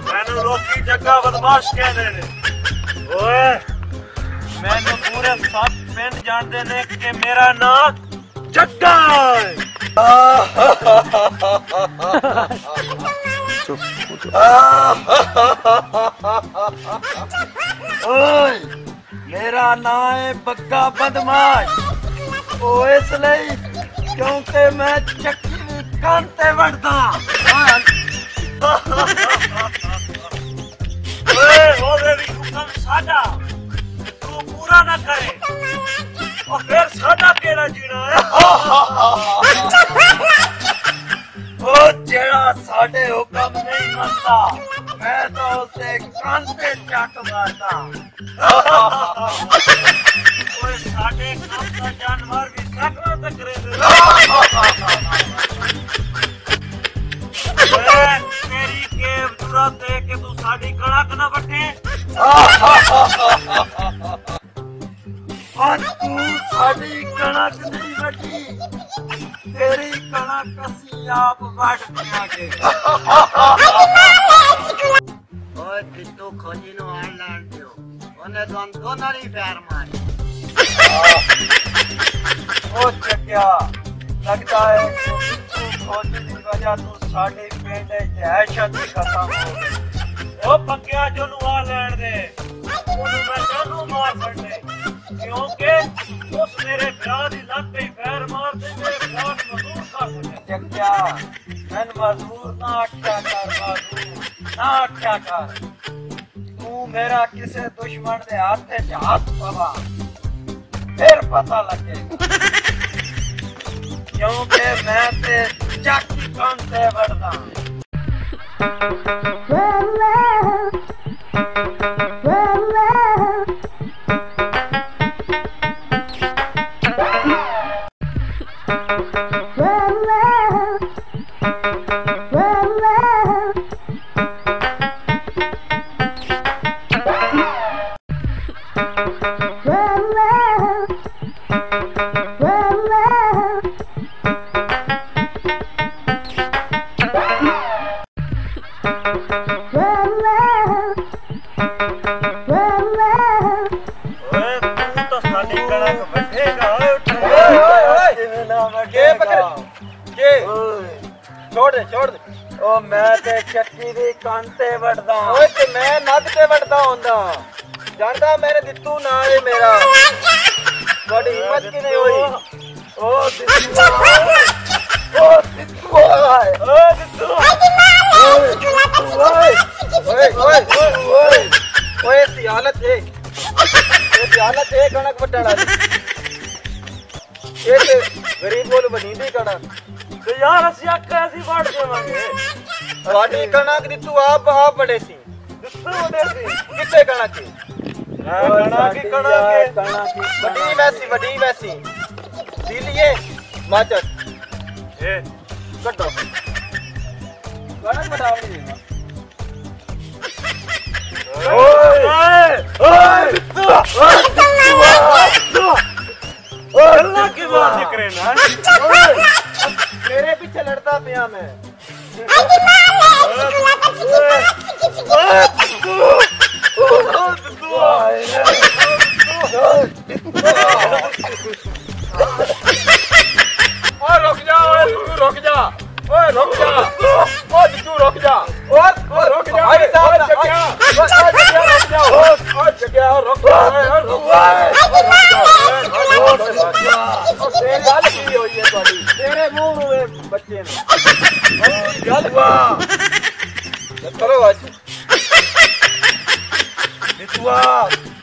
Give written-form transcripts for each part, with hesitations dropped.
मैनू रोकी जगह बदमाश कहते ने। ओए मैनू पूरे 7 पिंड जानते ने कि मेरा नाम जग्गा है। ओए मेरा नाम है बग्गा बदमाश। ओ इसलिए क्योंकि मैं चक्की दी कांते वड़दा। ओए होवे भी हुक्म साडा तू पूरा ना करे और फिर साडा केड़ा जीना है। ओ जेड़ा साडे हुक्म नहीं मनता मैं तो उसे कांते चट मारदा। ओए साडे काम का जानवर भी सकरा तक करे। तेरी के जरूरत है कि तू साडी कड़क ना बटे। और तू साडी कड़क नहीं बटी तेरी कड़क असी आप बट देंगे। ओए बिट्टू खोजी नु आड़ लान दियो ओने दोनों ही पैर मारे। ओ चक्या लगता है खोजी की वजह तू साडी पिंड ऐशत खत्म हो गई। ओ पक्या जो नु आ लैण दे ओनु मैं जानू मार छड़ने क्योंकि उस मेरे भरा दी लत पे पैर मार दे मेरे भरा मजदूर कर छड़े। चक्या मैं मजदूर ना आख्या कर मजदूर ना आख्या कर। तू मेरा किसे दुश्मन दे हाथ च हाथ पवा फिर पता लगे क्योंकि मैं ते जाकी कांते वड़दा। छोड़ दे ओ मैं ते चक्की दी कांते वड़दा। ओए ते मैं नद ते वड़दा होंदा जानदा मैंने दित्तू ना है मेरा बड़ी हिम्मत की नहीं हुई। ओ दित्तू ओ दित्तू ओ दित्तू ओए ओए ओए ओए सी हालत है कणक वटड़ा ये ते गरीब बोल बनी दी कणक तो यार असि कैसी बांट देवांगे। वाडी कणक दित्तू आप बड़े सी दित्तू बड़े सी कितने कणक की बड़ी वैसी दिलिए माचस ए कटो कणक बताओ। ओए अल्लाह की बात करे ना मेरे पीछे लड़ता पिया मैं। रुक जा रुक जा रुक जा तू रुक जा रुक जा तेरे मुंह बच्चे करो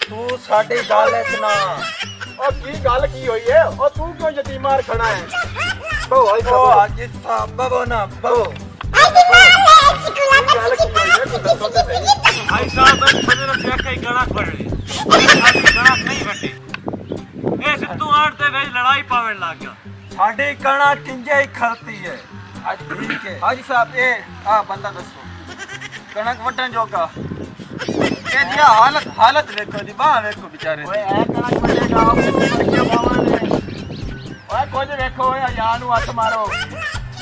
तू साडी गल ना और की गल की हुई है और तू क्यों यतीमार खड़ा है। बबो ना बबो गल की हुई है भाई साहब गणक बढ़े गणक नहीं बटे ए सिद्धू आड़ ते लड़ाई पावन लग गया। साडी कणक किंजे ही खलती है ठीक है हाजी साहब ए आ बंदा दसो कणक वटन जोगा ए दिया हालत देखो दी बाह देखो बेचारे ओए ए कणक वटेगा बढ़िया बावां ने ओए कुछ देखो ओए यार नु हथ मारो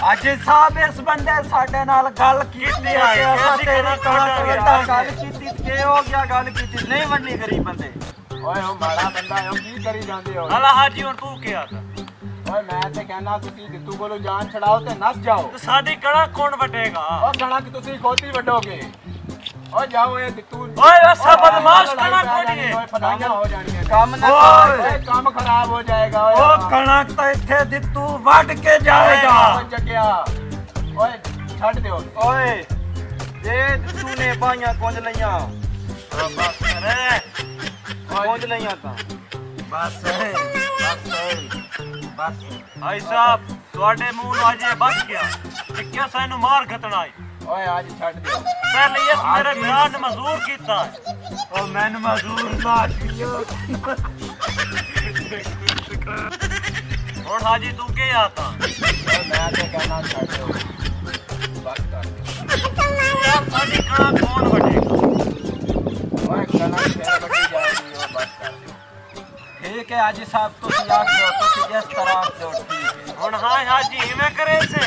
हाजी साहब इस बंदे साडे नाल गल कीती है कि असां तेरी कणक वटा गल कीती के हो गया गल कीती नहीं वंडी गरीब बंदे ओए ओ माड़ा बंदा है की करी जांदे हो हला हाजी हुन तू क्या था ओए मैं ते कहना तुसी दित्तू कोलो जान छड़ाओ ते नस जाओ तो साडी कणक कौन वटेगा ओ कणक तुसी खोती वडोगे ओ जाओ ये दित्तू ओए ऐसा बदमाश कणक वडी है ओए फटाइयां हो जानी काम ना ओए काम खराब हो जाएगा ओ कणक तो इथे दित्तू वड के जाएगा जगिया ओए छड़ दियो ओए ये दित्तू ने बाइयां कोंज लईयां बस रे कोंज लईयां ता बस बस भाई साहब ਤੁਹਾਡੇ ਮੂੰਹ ਨੂੰ ਅਜੇ ਬਚ ਗਿਆ ਕਿ ਕਿਆ ਸਾਨੂੰ ਮਾਰ ਘਤਣਾਈ ओए आज छड़ दियो ਪਹਿਲੇ ਇਸ ਮੇਰੇ ਬਿਆਨ ਮਜ਼ਦੂਰ ਕੀਤਾ ओ मैन मजदूर मार दियो ਹੁਣ ਹਾਜੀ ਤੂੰ ਕੀ ਆਤਾ ओए मैं ते कहना छड़ दियो बस कर दियो ਯਾਰ ਸਾਡੀ ਕਣਕ ਕੌਣ ਵਟੇਗਾ ओए कणक फिर बटी जाएगी ओ बस कर दियो ठीक है हाजी साहब तो याद दो तो जिस तरह दो ठीक है ਹੁਣ ਹਾਂ ਹਾਜੀ ਇਵੇਂ ਕਰੇ ਸੇ